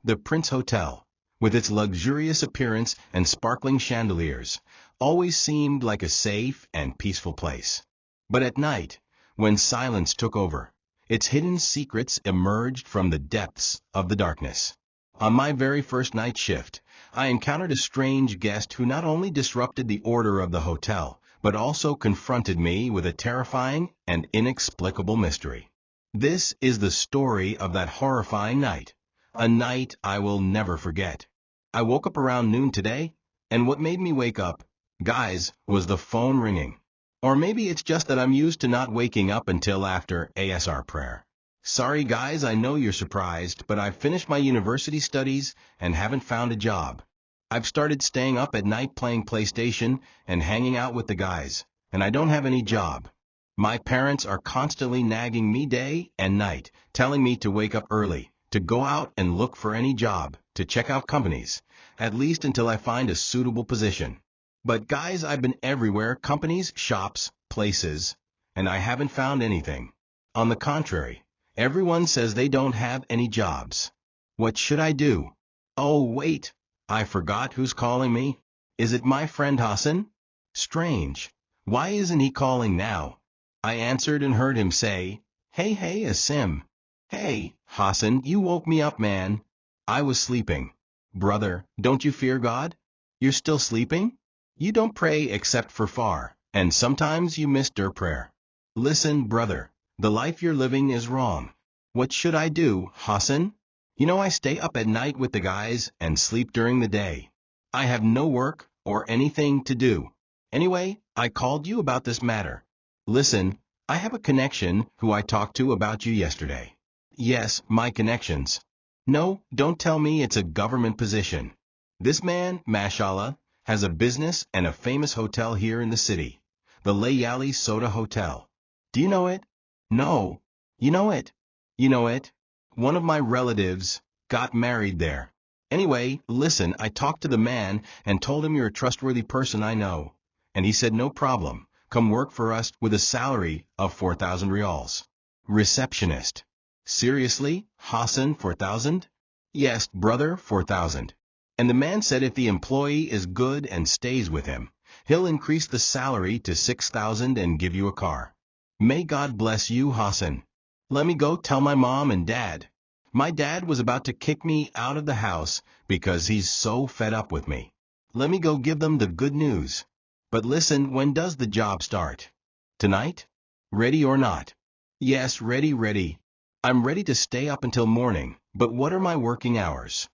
The Prince Hotel, with its luxurious appearance and sparkling chandeliers, always seemed like a safe and peaceful place. But at night, when silence took over, its hidden secrets emerged from the depths of the darkness. On my very first night shift, I encountered a strange guest who not only disrupted the order of the hotel, but also confronted me with a terrifying and inexplicable mystery. This is the story of that horrifying night, a night I will never forget. I woke up around noon today, and what made me wake up, guys, was the phone ringing. Or maybe it's just that I'm used to not waking up until after ASR prayer. Sorry guys, I know you're surprised, but I've finished my university studies and haven't found a job. I've started staying up at night playing PlayStation and hanging out with the guys, and I don't have any job. My parents are constantly nagging me day and night, telling me to wake up early, to go out and look for any job, to check out companies, at least until I find a suitable position. But guys, I've been everywhere, companies, shops, places, and I haven't found anything. On the contrary, everyone says they don't have any jobs. What should I do? Oh, wait, I forgot who's calling me. Is it my friend Hassan? Strange. Why isn't he calling now? I answered and heard him say, Hey, Asim. Hey, Hassan, you woke me up, man. I was sleeping. Brother, don't you fear God? You're still sleeping? You don't pray except for far, and sometimes you miss your prayer. Listen, brother, the life you're living is wrong. What should I do, Hassan? You know I stay up at night with the guys and sleep during the day. I have no work or anything to do. Anyway, I called you about this matter. Listen, I have a connection who I talked to about you yesterday. Yes, my connections. No, don't tell me it's a government position. This man, mashallah, has a business and a famous hotel here in the city, the Layali Soda Hotel. Do you know it? No. You know it? You know it? One of my relatives got married there. Anyway, listen, I talked to the man and told him you're a trustworthy person I know. And he said no problem, come work for us with a salary of 4,000 rials. Receptionist. Seriously, Hassan, 4,000? Yes, brother, 4,000. And the man said if the employee is good and stays with him, he'll increase the salary to 6,000 and give you a car. May God bless you, Hassan. Let me go tell my mom and dad. My dad was about to kick me out of the house because he's so fed up with me. Let me go give them the good news. But listen, when does the job start? Tonight? Ready or not? Yes, ready. I'm ready to stay up until morning, but what are my working hours?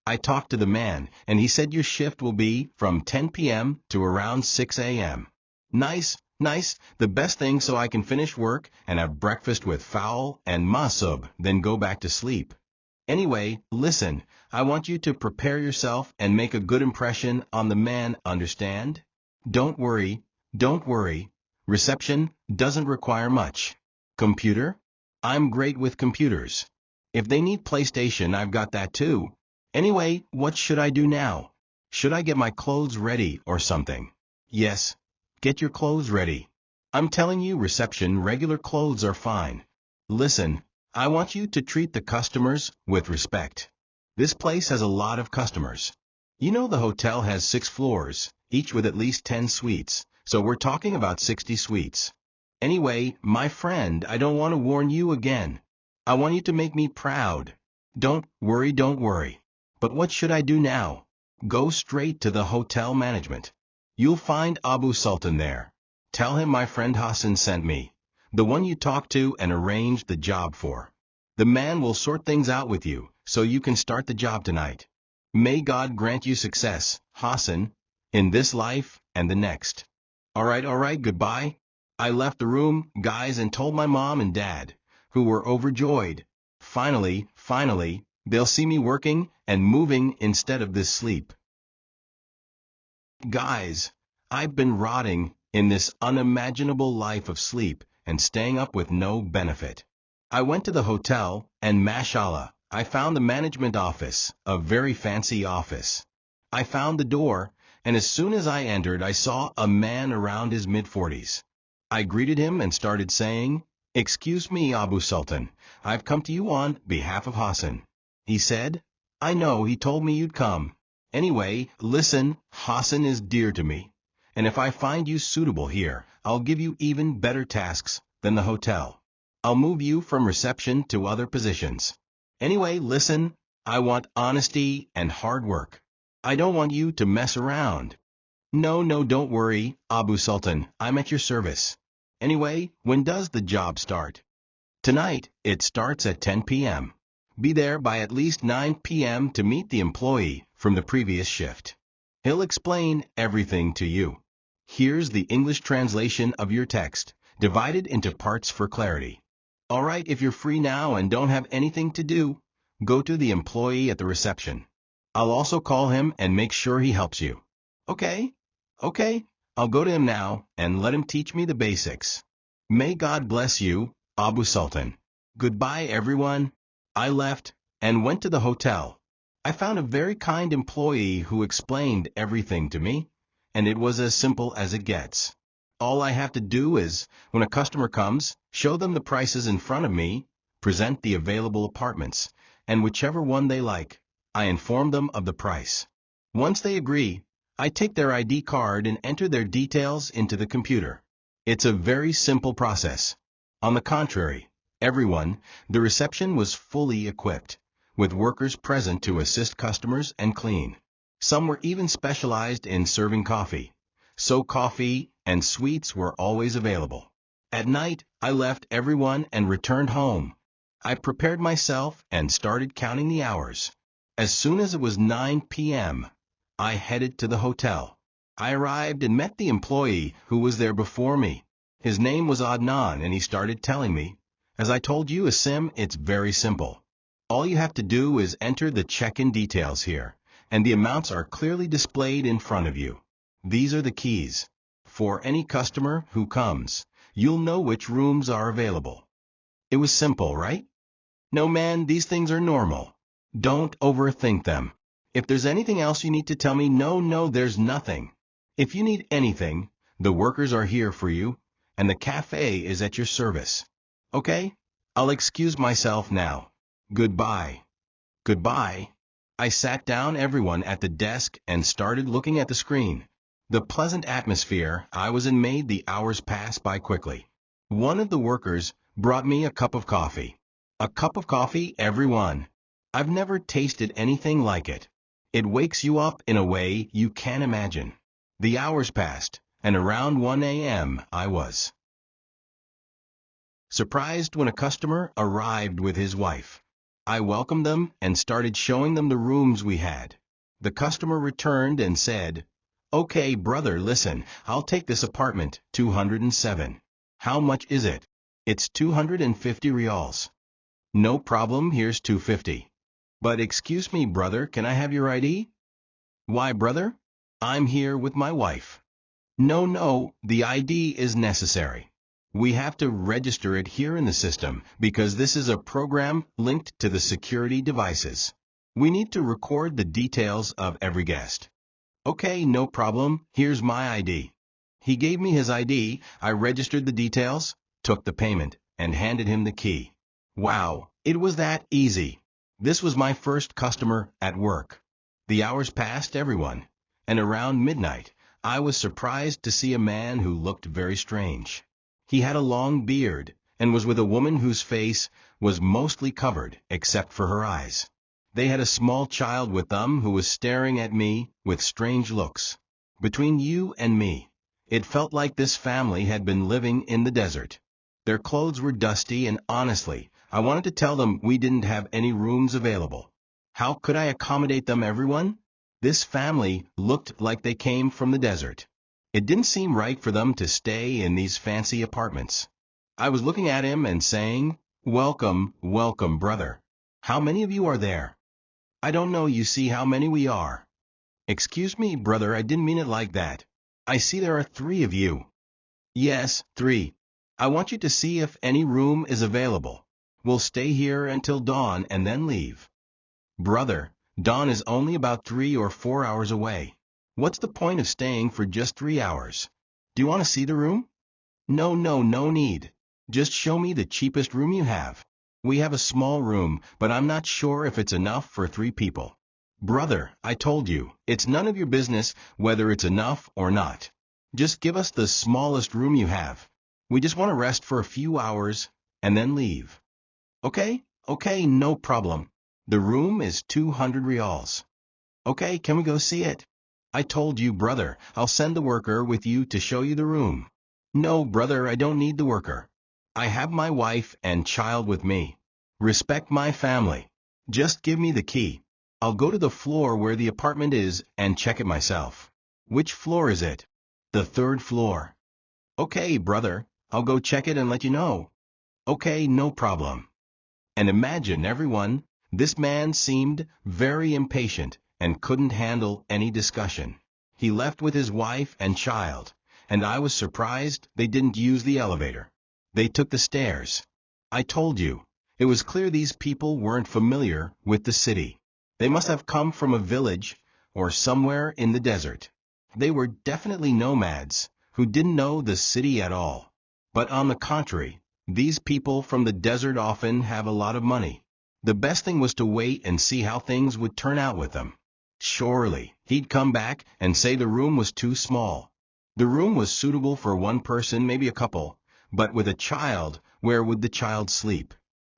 I talked to the man, and he said your shift will be from 10 p.m. to around 6 a.m. Nice, the best thing so I can finish work and have breakfast with fowl and masub, then go back to sleep. Anyway, listen, I want you to prepare yourself and make a good impression on the man, understand? Don't worry. Reception doesn't require much. Computer? I'm great with computers. If they need PlayStation, I've got that too. Anyway, what should I do now? Should I get my clothes ready or something? Yes, get your clothes ready. I'm telling you, reception, regular clothes are fine. Listen, I want you to treat the customers with respect. This place has a lot of customers. You know the hotel has 6 floors, each with at least 10 suites, so we're talking about 60 suites. Anyway, my friend, I don't want to warn you again. I want you to make me proud. Don't worry. But what should I do now? Go straight to the hotel management. You'll find Abu Sultan there. Tell him my friend Hassan sent me, the one you talked to and arranged the job for. The man will sort things out with you, so you can start the job tonight. May God grant you success, Hassan, in this life and the next. All right, goodbye. I left the room, guys, and told my mom and dad, who were overjoyed. Finally, they'll see me working and moving instead of this sleep. Guys, I've been rotting in this unimaginable life of sleep and staying up with no benefit. I went to the hotel, and mashallah, I found the management office, a very fancy office. I found the door, and as soon as I entered, I saw a man around his mid-40s. I greeted him and started saying, "Excuse me, Abu Sultan, I've come to you on behalf of Hassan." He said, I know, he told me you'd come. Anyway, listen, Hassan is dear to me, and if I find you suitable here, I'll give you even better tasks than the hotel. I'll move you from reception to other positions. Anyway, listen, I want honesty and hard work. I don't want you to mess around. No, no, don't worry, Abu Sultan, I'm at your service. Anyway, when does the job start? Tonight, it starts at 10 p.m. Be there by at least 9 p.m. to meet the employee from the previous shift. He'll explain everything to you. Here's the English translation of your text, divided into parts for clarity. All right, if you're free now and don't have anything to do, go to the employee at the reception. I'll also call him and make sure he helps you. Okay? Okay, I'll go to him now and let him teach me the basics. May God bless you, Abu Sultan. Goodbye, everyone. I left and went to the hotel. I found a very kind employee who explained everything to me, and it was as simple as it gets. All I have to do is, when a customer comes, show them the prices in front of me, present the available apartments, and whichever one they like, I inform them of the price. Once they agree, I take their ID card and enter their details into the computer. It's a very simple process. On the contrary, the reception was fully equipped, with workers present to assist customers and clean. Some were even specialized in serving coffee, so coffee and sweets were always available. At night, I left everyone and returned home. I prepared myself and started counting the hours. As soon as it was 9 p.m., I headed to the hotel. I arrived and met the employee who was there before me. His name was Adnan, and he started telling me, as I told you, Asim, it's very simple. All you have to do is enter the check-in details here, and the amounts are clearly displayed in front of you. These are the keys. For any customer who comes, you'll know which rooms are available. It was simple, right? No, man, these things are normal. Don't overthink them. If there's anything else you need to tell me, no, there's nothing. If you need anything, the workers are here for you, and the cafe is at your service. Okay? I'll excuse myself now. Goodbye. Goodbye. I sat down everyone at the desk and started looking at the screen. The pleasant atmosphere I was in made the hours pass by quickly. One of the workers brought me a cup of coffee. A cup of coffee, everyone. I've never tasted anything like it. It wakes you up in a way you can't imagine. The hours passed, and around 1 a.m. I was surprised when a customer arrived with his wife. I welcomed them and started showing them the rooms we had. The customer returned and said, "Okay, brother, listen, I'll take this apartment, 207. How much is it?" "It's 250 rials." "No problem, here's 250. But excuse me, brother, can I have your ID? "Why, brother? I'm here with my wife." No, the ID is necessary. We have to register it here in the system because this is a program linked to the security devices. We need to record the details of every guest. Okay, no problem, here's my ID. He gave me his ID, I registered the details, took the payment, and handed him the key. Wow, it was that easy. This was my first customer at work. The hours passed, everyone, and around midnight, I was surprised to see a man who looked very strange. He had a long beard and was with a woman whose face was mostly covered except for her eyes. They had a small child with them who was staring at me with strange looks. Between you and me, it felt like this family had been living in the desert. Their clothes were dusty, and honestly, I wanted to tell them we didn't have any rooms available. How could I accommodate them, everyone? This family looked like they came from the desert. It didn't seem right for them to stay in these fancy apartments. I was looking at him and saying, "Welcome, welcome, brother. How many of you are there?" "I don't know, you see how many we are." "Excuse me, brother, I didn't mean it like that. I see there are 3 of you." "Yes, 3. I want you to see if any room is available. We'll stay here until dawn and then leave." "Brother, dawn is only about 3 or 4 hours away. What's the point of staying for just 3 hours? Do you want to see the room?" No need. Just show me the cheapest room you have." We have a small room, but I'm not sure if it's enough for 3 people. Brother, I told you, it's none of your business whether it's enough or not. Just give us the smallest room you have. We just want to rest for a few hours and then leave. Okay, no problem. The room is 200 reals. Okay, can we go see it? I told you, brother, I'll send the worker with you to show you the room. No, brother, I don't need the worker. I have my wife and child with me. Respect my family. Just give me the key. I'll go to the floor where the apartment is and check it myself. Which floor is it? The 3rd floor. Okay, brother, I'll go check it and let you know. Okay, no problem. And imagine, everyone, this man seemed very impatient and couldn't handle any discussion. He left with his wife and child, and I was surprised they didn't use the elevator. They took the stairs. I told you, it was clear these people weren't familiar with the city. They must have come from a village or somewhere in the desert. They were definitely nomads who didn't know the city at all. But on the contrary, these people from the desert often have a lot of money. The best thing was to wait and see how things would turn out with them. Surely, he'd come back and say the room was too small. The room was suitable for 1 person, maybe a couple, but with a child, where would the child sleep?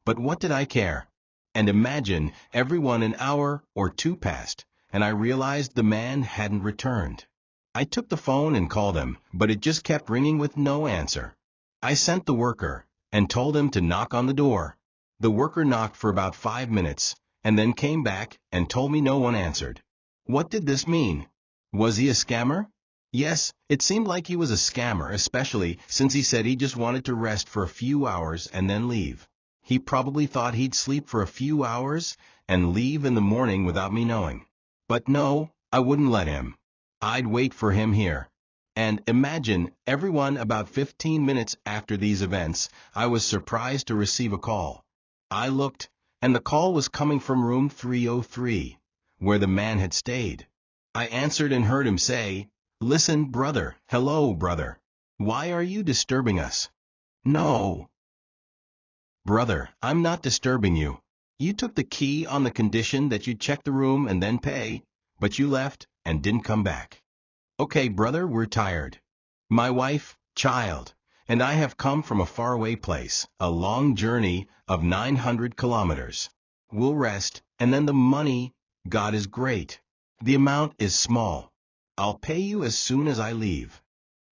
But what did I care? And imagine, everyone an hour or 2 passed, and I realized the man hadn't returned. I took the phone and called him, but it just kept ringing with no answer. I sent the worker and told him to knock on the door. The worker knocked for about 5 minutes, and then came back and told me no one answered. What did this mean? Was he a scammer? Yes, it seemed like he was a scammer, especially since he said he just wanted to rest for a few hours and then leave. He probably thought he'd sleep for a few hours and leave in the morning without me knowing. But no, I wouldn't let him. I'd wait for him here. And imagine, everyone, about 15 minutes after these events, I was surprised to receive a call. I looked, and the call was coming from room 303, where the man had stayed. I answered and heard him say, "Listen, brother, hello, brother. Why are you disturbing us?" "No, brother, I'm not disturbing you. You took the key on the condition that you'd check the room and then pay, but you left and didn't come back. Okay, brother, we're tired. My wife, child, and I have come from a faraway place, a long journey of 900 kilometers. We'll rest, and then the money, God is great. The amount is small. I'll pay you as soon as I leave."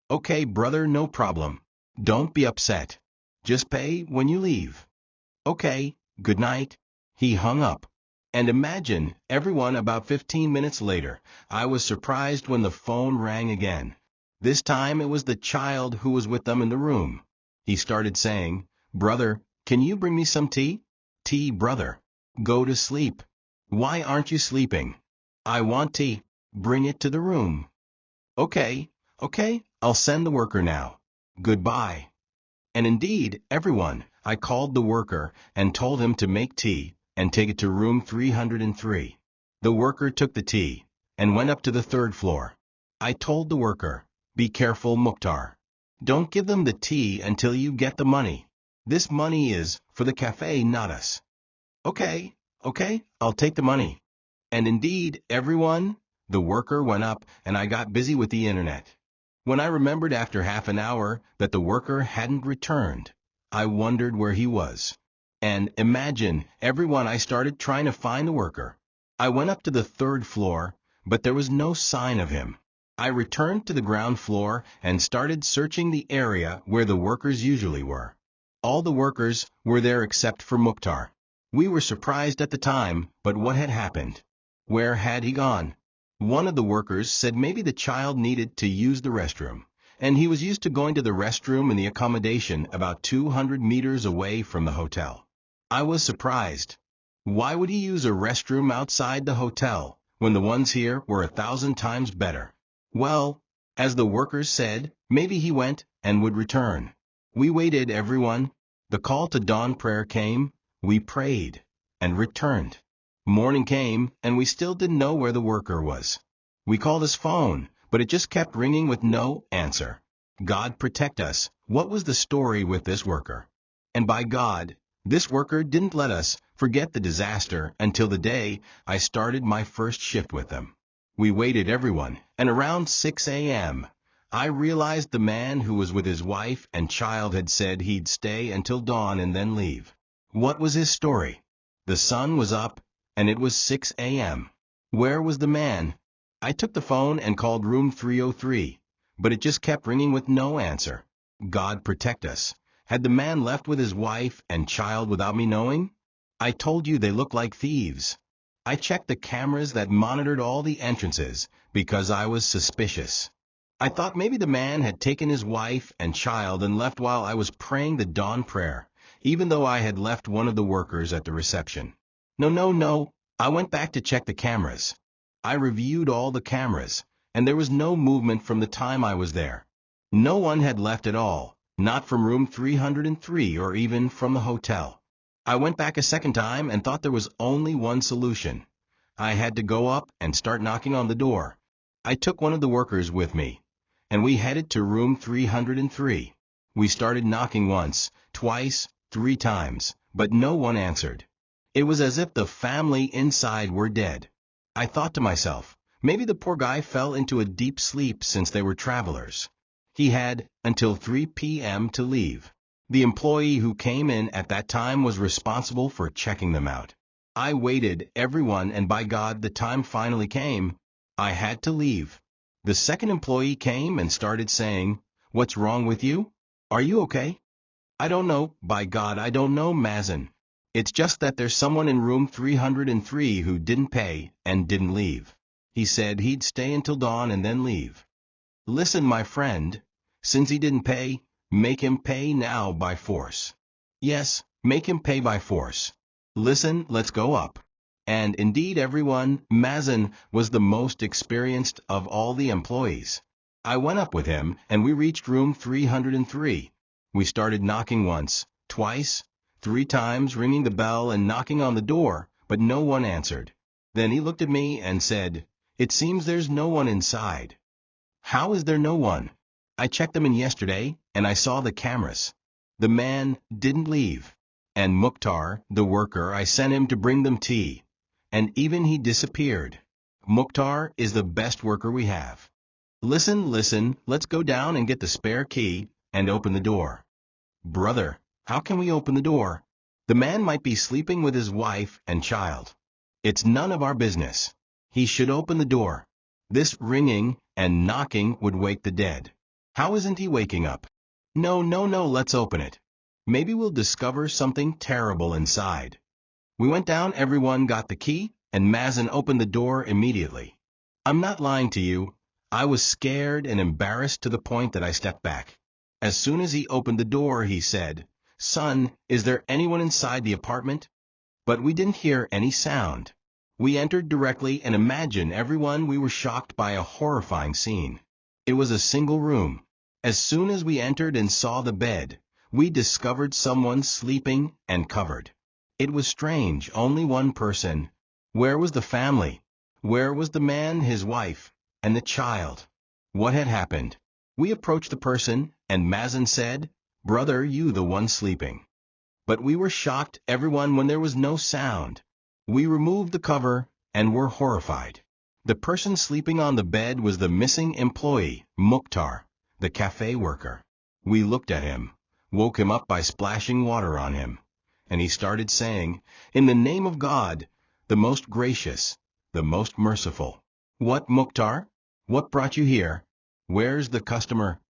"Okay, brother, no problem. Don't be upset. Just pay when you leave." "Okay, good night." He hung up. And imagine, everyone, about 15 minutes later, I was surprised when the phone rang again. This time it was the child who was with them in the room. He started saying, "Brother, can you bring me some tea?" "Tea, brother. Go to sleep." "Why aren't you sleeping?" "I want tea. Bring it to the room." Okay, I'll send the worker now. Goodbye." And indeed, everyone, I called the worker and told him to make tea and take it to room 303. The worker took the tea and went up to the 3rd floor. I told the worker, "Be careful, Mukhtar. Don't give them the tea until you get the money. This money is for the cafe, not us." Okay, I'll take the money." And indeed, everyone, the worker went up and I got busy with the internet. When I remembered after half an hour that the worker hadn't returned, I wondered where he was. And imagine, everyone, I started trying to find the worker. I went up to the 3rd floor, but there was no sign of him. I returned to the ground floor and started searching the area where the workers usually were. All the workers were there except for Mukhtar. We were surprised at the time, but what had happened? Where had he gone? One of the workers said maybe the child needed to use the restroom, and he was used to going to the restroom in the accommodation about 200 meters away from the hotel. I was surprised. Why would he use a restroom outside the hotel when the ones here were 1,000 times better? Well, as the workers said, maybe he went and would return. We waited, everyone. The call to dawn prayer came, we prayed, and returned. Morning came, and we still didn't know where the worker was. We called his phone, but it just kept ringing with no answer. God protect us. What was the story with this worker? And by God, This worker didn't let us forget the disaster until the day I started my first shift with them. We waited everyone, and around 6 a.m., I realized the man who was with his wife and child had said he'd stay until dawn and then leave. What was his story? The sun was up, and it was 6 a.m. Where was the man? I took the phone and called room 303, but it just kept ringing with no answer. God protect us. Had the man left with his wife and child without me knowing? I told you they look like thieves. I checked the cameras that monitored all the entrances because I was suspicious. I thought maybe the man had taken his wife and child and left while I was praying the dawn prayer, even though I had left one of the workers at the reception. No. I went back to check the cameras. I reviewed all the cameras, and there was no movement from the time I was there. No one had left at all, not from room 303 or even from the hotel. I went back a second time and thought there was only one solution. I had to go up and start knocking on the door. I took one of the workers with me, and we headed to room 303. We started knocking once, twice, 3 times, but no one answered. It was as if the family inside were dead. I thought to myself, maybe the poor guy fell into a deep sleep since they were travelers. He had until 3 p.m. to leave. The employee who came in at that time was responsible for checking them out. I waited everyone, and by God, the time finally came. I had to leave. The second employee came and started saying, "What's wrong with you? Are you okay?" "I don't know, by God, I don't know, Mazen. It's just that there's someone in room 303 who didn't pay and didn't leave. He said he'd stay until dawn and then leave." Listen, my friend, since he didn't pay, make him pay now by force. Yes, make him pay by force. Listen, let's go up. And indeed everyone, Mazen was the most experienced of all the employees. I went up with him, and we reached room 303. We started knocking once, twice, 3 times, ringing the bell and knocking on the door, but no one answered. Then he looked at me and said, "It seems there's no one inside." "How is there no one? I checked them in yesterday, and I saw the cameras. The man didn't leave. And Mukhtar, the worker, I sent him to bring them tea. And even he disappeared. Mukhtar is the best worker we have. Listen, let's go down and get the spare key and open the door." "Brother, how can we open the door? The man might be sleeping with his wife and child. It's none of our business. He should open the door. This ringing and knocking would wake the dead. How isn't he waking up?" No, let's open it. Maybe we'll discover something terrible inside." We went down, everyone got the key, and Mazen opened the door immediately. I'm not lying to you. I was scared and embarrassed to the point that I stepped back. As soon as he opened the door, he said, "Son, is there anyone inside the apartment?" But we didn't hear any sound. We entered directly, and imagine everyone, we were shocked by a horrifying scene. It was a single room. As soon as we entered and saw the bed, we discovered someone sleeping and covered. It was strange, only one person. Where was the family? Where was the man, his wife, and the child? What had happened? We approached the person, and Mazen said, "Brother, you the one sleeping." But we were shocked, everyone, when there was no sound. We removed the cover and were horrified. The person sleeping on the bed was the missing employee, Mukhtar, the cafe worker. We looked at him, woke him up by splashing water on him, and he started saying, "In the name of God, the most gracious, the most merciful." "What, Mukhtar? What brought you here? Where's the customer?"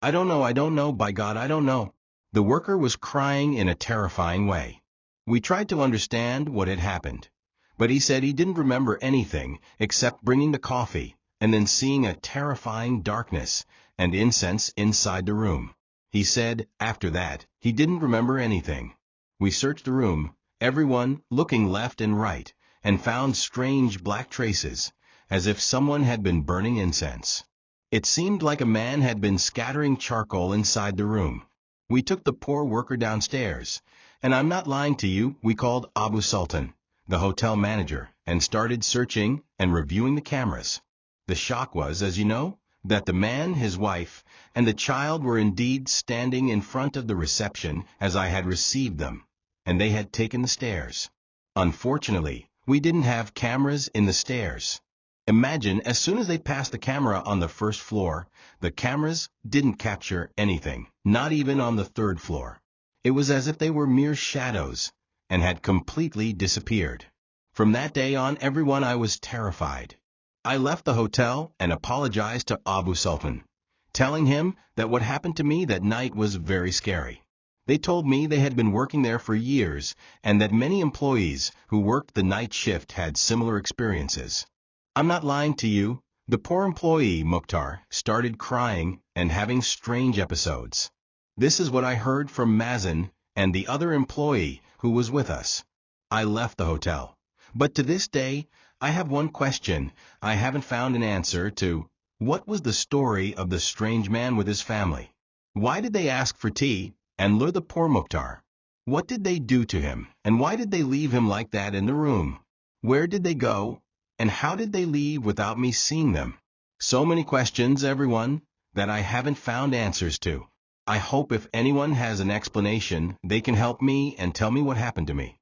I don't know, by God, I don't know." The worker was crying in a terrifying way. We tried to understand what had happened, but he said he didn't remember anything except bringing the coffee and then seeing a terrifying darkness and incense inside the room. He said, after that, he didn't remember anything. We searched the room, everyone looking left and right, and found strange black traces, as if someone had been burning incense. It seemed like a man had been scattering charcoal inside the room. We took the poor worker downstairs, and I'm not lying to you, we called Abu Sultan, the hotel manager, and started searching and reviewing the cameras. The shock was, as you know, that the man, his wife, and the child were indeed standing in front of the reception as I had received them, and they had taken the stairs. Unfortunately, we didn't have cameras in the stairs. Imagine, as soon as they passed the camera on the first floor, the cameras didn't capture anything, not even on the third floor. It was as if they were mere shadows and had completely disappeared. From that day on, everyone, I was terrified. I left the hotel and apologized to Abu Sultan, telling him that what happened to me that night was very scary. They told me they had been working there for years and that many employees who worked the night shift had similar experiences. I'm not lying to you. The poor employee, Mukhtar, started crying and having strange episodes. This is what I heard from Mazen and the other employee who was with us. I left the hotel. But to this day, I have one question I haven't found an answer to. What was the story of the strange man with his family? Why did they ask for tea and lure the poor Mukhtar? What did they do to him, and why did they leave him like that in the room? Where did they go, and how did they leave without me seeing them? So many questions, everyone, that I haven't found answers to. I hope if anyone has an explanation, they can help me and tell me what happened to me.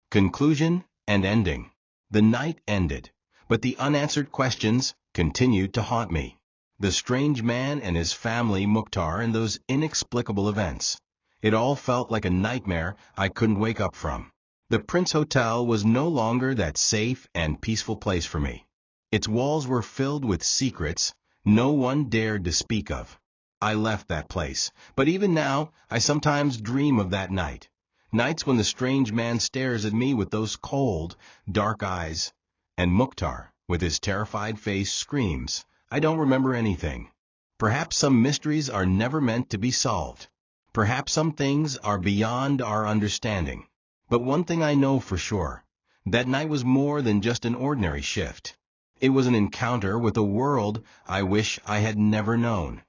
Conclusion and ending. The night ended, but the unanswered questions continued to haunt me. The strange man and his family, Mukhtar, and those inexplicable events. It all felt like a nightmare I couldn't wake up from. The Prince Hotel was no longer that safe and peaceful place for me. Its walls were filled with secrets no one dared to speak of. I left that place, but even now I sometimes dream of that night. Nights when the strange man stares at me with those cold, dark eyes, and Mukhtar, with his terrified face, screams. I don't remember anything. Perhaps some mysteries are never meant to be solved. Perhaps some things are beyond our understanding. But one thing I know for sure, that night was more than just an ordinary shift. It was an encounter with a world I wish I had never known.